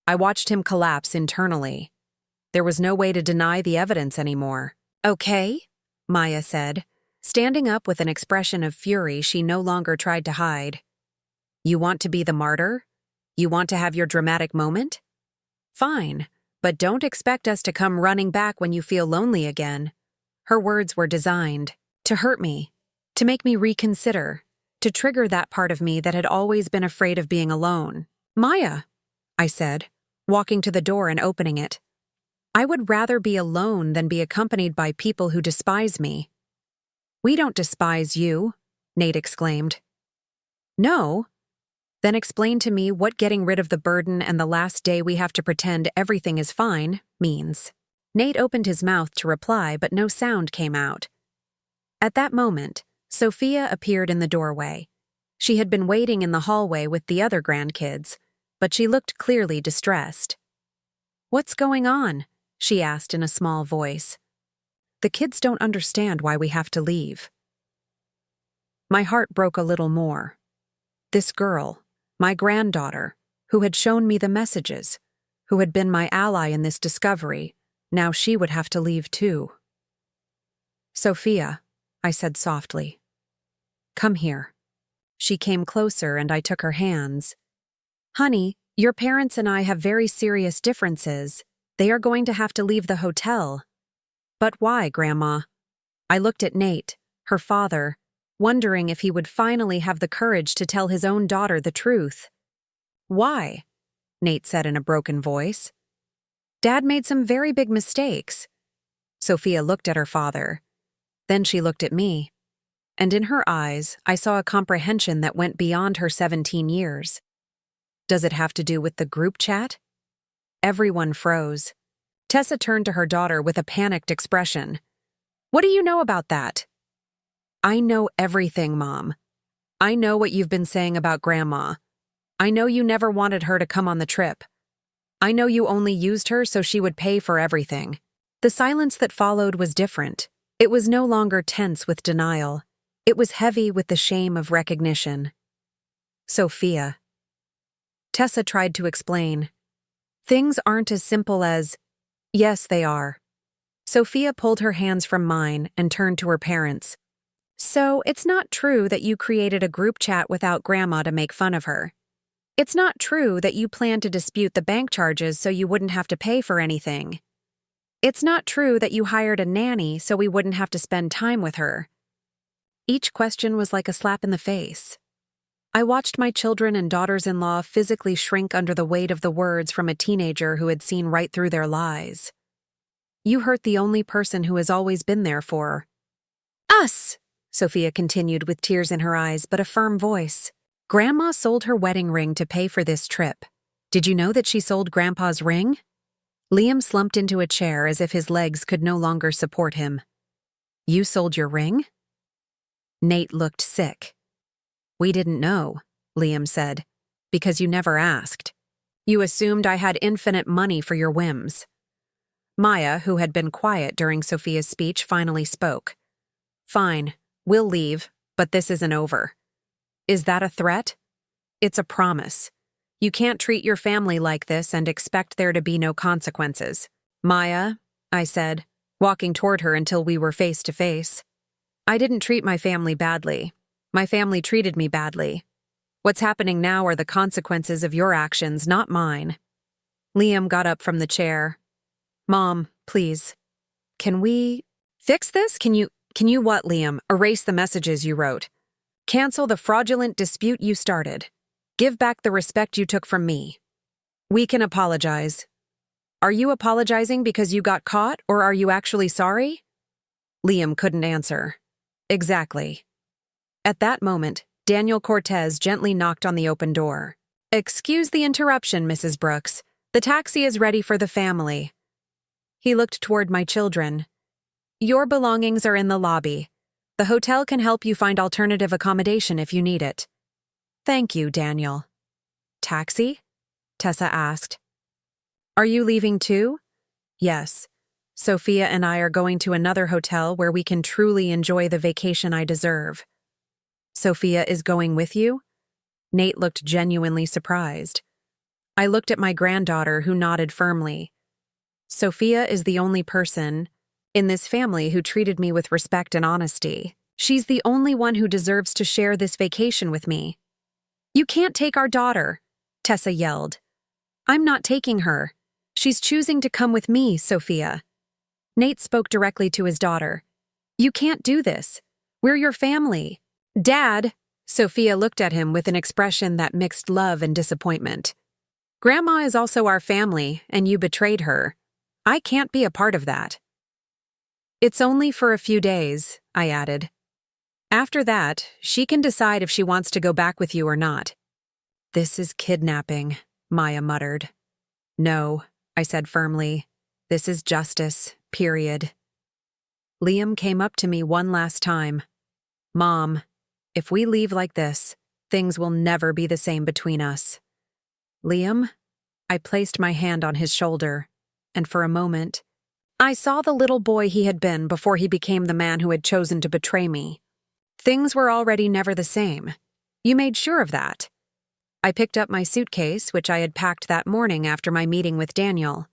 I watched him collapse internally. There was no way to deny the evidence anymore. "Okay," Maya said, standing up with an expression of fury she no longer tried to hide. "You want to be the martyr? You want to have your dramatic moment? Fine, but don't expect us to come running back when you feel lonely again." Her words were designed to hurt me, to make me reconsider, to trigger that part of me that had always been afraid of being alone. "Maya," I said, walking to the door and opening it. "I would rather be alone than be accompanied by people who despise me." "We don't despise you," Nate exclaimed. "No? Then explain to me what getting rid of the burden and the last day we have to pretend everything is fine means." Nate opened his mouth to reply, but no sound came out. At that moment, Sophia appeared in the doorway. She had been waiting in the hallway with the other grandkids, but she looked clearly distressed. "What's going on?" she asked in a small voice. "The kids don't understand why we have to leave." My heart broke a little more. This girl, my granddaughter, who had shown me the messages, who had been my ally in this discovery, now she would have to leave too. "Sophia," I said softly. "Come here." She came closer and I took her hands. "Honey, your parents and I have very serious differences. They are going to have to leave the hotel." "But why, Grandma?" I looked at Nate, her father, wondering if he would finally have the courage to tell his own daughter the truth. "Why?" Nate said in a broken voice. "Dad made some very big mistakes." Sophia looked at her father. Then she looked at me. And in her eyes, I saw a comprehension that went beyond her 17 years. "Does it have to do with the group chat?" Everyone froze. Tessa turned to her daughter with a panicked expression. "What do you know about that?" "I know everything, Mom. I know what you've been saying about Grandma. I know you never wanted her to come on the trip. I know you only used her so she would pay for everything." The silence that followed was different. It was no longer tense with denial. It was heavy with the shame of recognition. "Sophia." Tessa tried to explain. "Things aren't as simple as—" "Yes, they are." Sophia pulled her hands from mine and turned to her parents. "So, it's not true that you created a group chat without Grandma to make fun of her. It's not true that you planned to dispute the bank charges so you wouldn't have to pay for anything. It's not true that you hired a nanny so we wouldn't have to spend time with her." Each question was like a slap in the face. I watched my children and daughters-in-law physically shrink under the weight of the words from a teenager who had seen right through their lies. "You hurt the only person who has always been there for us," Sophia continued with tears in her eyes but a firm voice. Grandma sold her wedding ring to pay for this trip. Did you know that she sold Grandpa's ring? Liam slumped into a chair as if his legs could no longer support him. You sold your ring? Nate looked sick. We didn't know, Liam said, because you never asked. You assumed I had infinite money for your whims. Maya, who had been quiet during Sophia's speech, finally spoke. Fine, we'll leave, but this isn't over. Is that a threat? It's a promise. You can't treat your family like this and expect there to be no consequences. Maya, I said, walking toward her until we were face to face. I didn't treat my family badly. My family treated me badly. What's happening now are the consequences of your actions, not mine. Liam got up from the chair. Mom, please. Can we fix this? Can you what, Liam? Erase the messages you wrote. Cancel the fraudulent dispute you started. Give back the respect you took from me. We can apologize. Are you apologizing because you got caught, or are you actually sorry? Liam couldn't answer. Exactly. At that moment, Daniel Cortez gently knocked on the open door. Excuse the interruption, Mrs. Brooks. The taxi is ready for the family. He looked toward my children. Your belongings are in the lobby. The hotel can help you find alternative accommodation if you need it. Thank you, Daniel. Taxi? Tessa asked. Are you leaving too? Yes. Sophia and I are going to another hotel where we can truly enjoy the vacation I deserve. Sophia is going with you? Nate looked genuinely surprised. I looked at my granddaughter, who nodded firmly. Sophia is the only person in this family who treated me with respect and honesty. She's the only one who deserves to share this vacation with me. You can't take our daughter, Tessa yelled. I'm not taking her. She's choosing to come with me, Sophia. Nate spoke directly to his daughter. You can't do this. We're your family. Dad, Sophia looked at him with an expression that mixed love and disappointment. Grandma is also our family, and you betrayed her. I can't be a part of that. It's only for a few days, I added. After that, she can decide if she wants to go back with you or not. This is kidnapping, Maya muttered. No, I said firmly. This is justice, period. Liam came up to me one last time. Mom, if we leave like this, things will never be the same between us. Liam? I placed my hand on his shoulder, and for a moment, I saw the little boy he had been before he became the man who had chosen to betray me. Things were already never the same. You made sure of that. I picked up my suitcase, which I had packed that morning after my meeting with Daniel.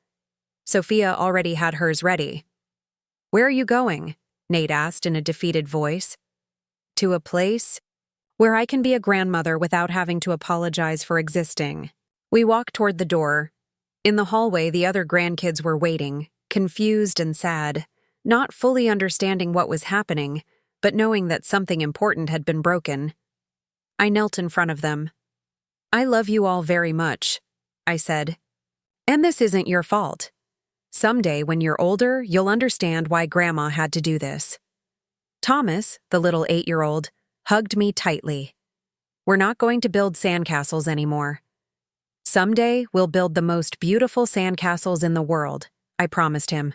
Sophia already had hers ready. Where are you going? Nate asked in a defeated voice. To a place where I can be a grandmother without having to apologize for existing. We walked toward the door. In the hallway, the other grandkids were waiting, confused and sad, not fully understanding what was happening, but knowing that something important had been broken. I knelt in front of them. I love you all very much, I said. And this isn't your fault. Someday, when you're older, you'll understand why Grandma had to do this. Thomas, the little 8-year-old, hugged me tightly. We're not going to build sandcastles anymore. Someday, we'll build the most beautiful sandcastles in the world, I promised him.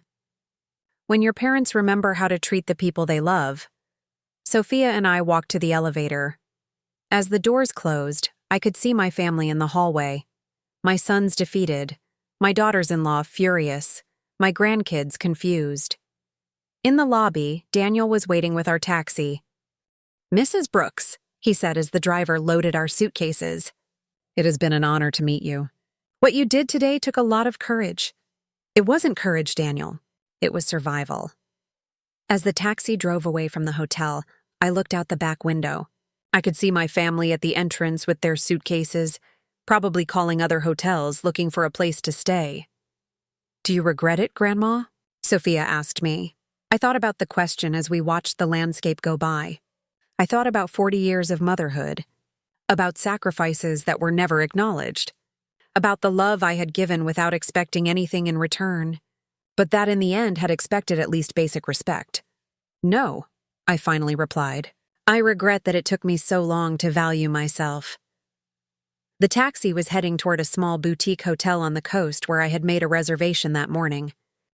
When your parents remember how to treat the people they love. Sophia and I walked to the elevator. As the doors closed, I could see my family in the hallway. My sons defeated, my daughters-in-law furious, my grandkids confused. In the lobby, Daniel was waiting with our taxi. Mrs. Brooks, he said as the driver loaded our suitcases. It has been an honor to meet you. What you did today took a lot of courage. It wasn't courage, Daniel. It was survival. As the taxi drove away from the hotel, I looked out the back window. I could see my family at the entrance with their suitcases, probably calling other hotels looking for a place to stay. Do you regret it, Grandma? Sophia asked me. I thought about the question as we watched the landscape go by. I thought about 40 years of motherhood, about sacrifices that were never acknowledged, about the love I had given without expecting anything in return, but that in the end had expected at least basic respect. No, I finally replied. I regret that it took me so long to value myself. The taxi was heading toward a small boutique hotel on the coast where I had made a reservation that morning.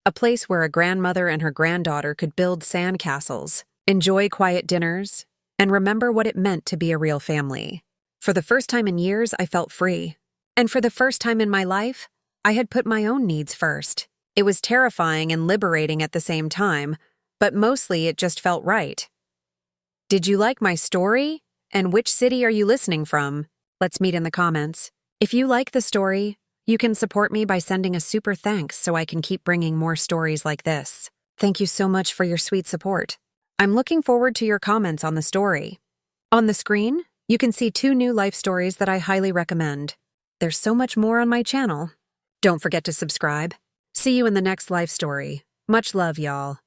A place where a grandmother and her granddaughter could build sandcastles, enjoy quiet dinners, and remember what it meant to be a real family. For the first time in years, I felt free. And for the first time in my life, I had put my own needs first. It was terrifying and liberating at the same time, but mostly it just felt right. Did you like my story? And which city are you listening from? Let's meet in the comments. If you like the story, you can support me by sending a super thanks so I can keep bringing more stories like this. Thank you so much for your sweet support. I'm looking forward to your comments on the story. On the screen, you can see 2 new life stories that I highly recommend. There's so much more on my channel. Don't forget to subscribe. See you in the next life story. Much love, y'all.